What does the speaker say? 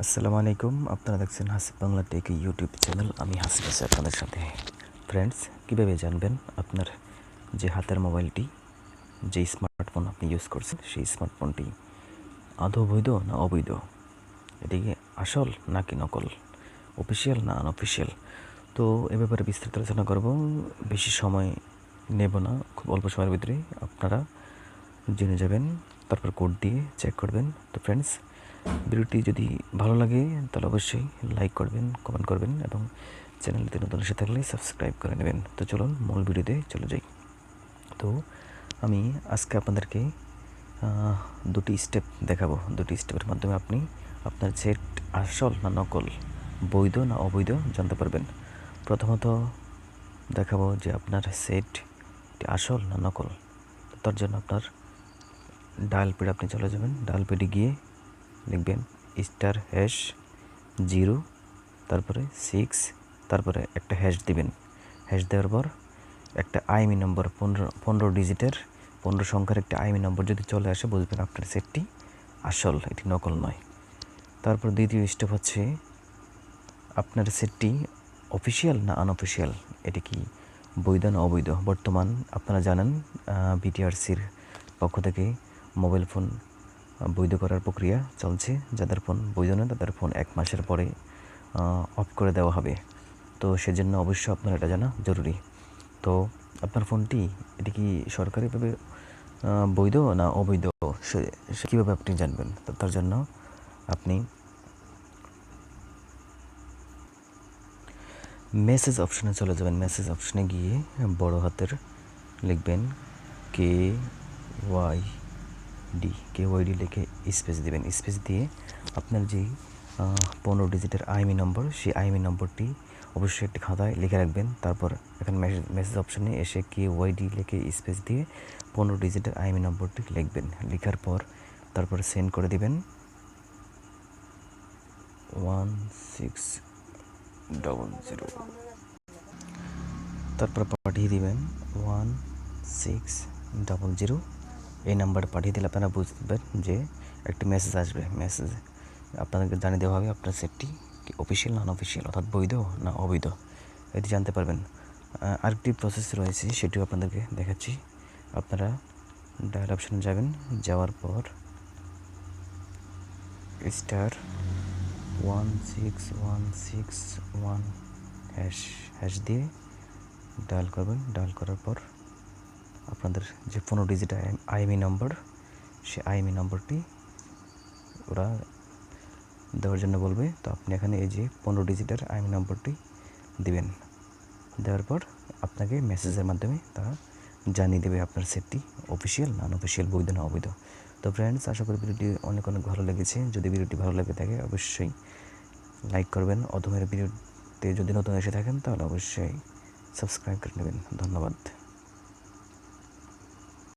আসসালামু আলাইকুম। আপনারা দেখছেন Hasib Bangla take YouTube channel. আমি হাসিব আছি আপনাদের সাথে। ফ্রেন্ডস, কীভাবে জানবেন আপনার যে হাতের মোবাইলটি, যে স্মার্টফোন আপনি ইউজ করছেন, সেই স্মার্টফোনটি আদৌ বৈধ না অবৈধ, এটি কি আসল নাকি নকল, অফিসিয়াল না আনঅফিসিয়াল? তো এ ব্যাপারে বিস্তারিত আলোচনা করব। বেশি সময় নেব না, খুব অল্প সময়ের ভিতরে আপনারা জেনে যাবেন, তারপর কোড দিয়ে চেক করবেন। তো ফ্রেন্ডস, ভিডিওটি যদি ভালো লাগে তাহলে অবশ্যই লাইক করবেন, কমেন্ট করবেন এবং চ্যানেলটি নতুন এসে থাকলে সাবস্ক্রাইব করে নেবেন। তো চলুন মূল ভিডিওতে চলে যাই। তো আমি আজকে আপনাদেরকে দুটি স্টেপ দেখাবো। দুটি স্টেপের মাধ্যমে আপনি আপনার সেট আসল না নকল, বৈধ না অবৈধ জানতে পারবেন। প্রথমত দেখাবো যে আপনার সেট আসল না নকল। তার জন্য আপনার ডায়াল প্যাডে আপনি চলে যাবেন। ডায়াল প্যাডে গিয়ে লিখবেন *#0, তারপরে 6, তারপরে একটা হ্যাশ দিবেন। হ্যাশ দেওয়ার পর একটা আইএমই নম্বর 15 ডিজিটের 15 সংখ্যার একটা আইএমই নম্বর যদি চলে আসে, বুঝবেন আপনার সেটটি আসল, এটি নকল নয়। তারপর দ্বিতীয় স্টেপ হচ্ছে আপনার সেটটি অফিসিয়াল না আনঅফিসিয়াল, এটি কি বৈধ না অবৈধ। বর্তমান আপনারা জানেন বিটিআরসির পক্ষ থেকে মোবাইল ফোন বৈধ করার প্রক্রিয়া চলছে। যাদের ফোন বৈধ নয় তাদের ফোন 1 মাসের পরে অফ করে দেওয়া হবে। তো সেজন্য অবশ্যই আপনার এটা জানা জরুরি। তো আপনার ফোনটি এটি কি সরকারিভাবে বৈধ না অবৈধ, সে কীভাবে আপনি জানবেন? তো তার জন্য আপনি মেসেজ অপশনে চলে যাবেন। মেসেজ অপশনে গিয়ে বড় হাতের লিখবেন KYD লিখে স্পেস দিবেন। স্পেস দিয়ে আপনার যেই 15 ডিজিটের আইএমই নম্বর, সেই আইএমই নম্বরটি অবশ্যই একটি খাতায় লিখে রাখবেন। তারপর এখানে মেসেজ অপশনে এসে KYD লিখে স্পেস দিয়ে 15 ডিজিটের আইএমই নম্বরটি লিখবেন। লেখার পর তারপর সেন্ড করে দিবেন 1600, তারপর পাঠিয়ে দিবেন 1600। এই নাম্বারে পাঠিয়ে দিলে আপনারা বুঝবেন যে একটি মেসেজ আসবে। মেসেজ আপনাদেরকে জানিয়ে দেওয়া হবে আপনার সেটটি কি অফিসিয়াল না আনঅফিসিয়াল, অর্থাৎ বৈধ না অবৈধ, এটি জানতে পারবেন। আরেকটি প্রসেস রয়েছে, সেটিও আপনাদেরকে দেখাচ্ছি। আপনারা ডায়াল অপশনে যাবেন, যাওয়ার পর *16161 হ্যাশ দিয়ে ডায়াল করবেন। ডায়াল করার পর আপনাদের যে 15 ডিজিট আইএমই নম্বর, সেই আইএমই নম্বরটি ওরা দেওয়ার জন্য বলবে। তো আপনি এখানে এই যে 15 ডিজিটের আইএমই নম্বরটি দিবেন। দেওয়ার পর আপনাকে মেসেজের মাধ্যমে তারা জানিয়ে দেবে আপনার সেটটি অফিসিয়াল না আনঅফিসিয়াল, বৈধ না অবৈধ। তো ফ্রেন্ডস, আশা করি ভিডিওটি অনেক ভালো লেগেছে। যদি ভিডিওটি ভালো লেগে থাকে অবশ্যই লাইক করবেন। অধমের ভিডিওতে যদি নতুন এসে থাকেন তাহলে অবশ্যই সাবস্ক্রাইব করে নেবেন। ধন্যবাদ।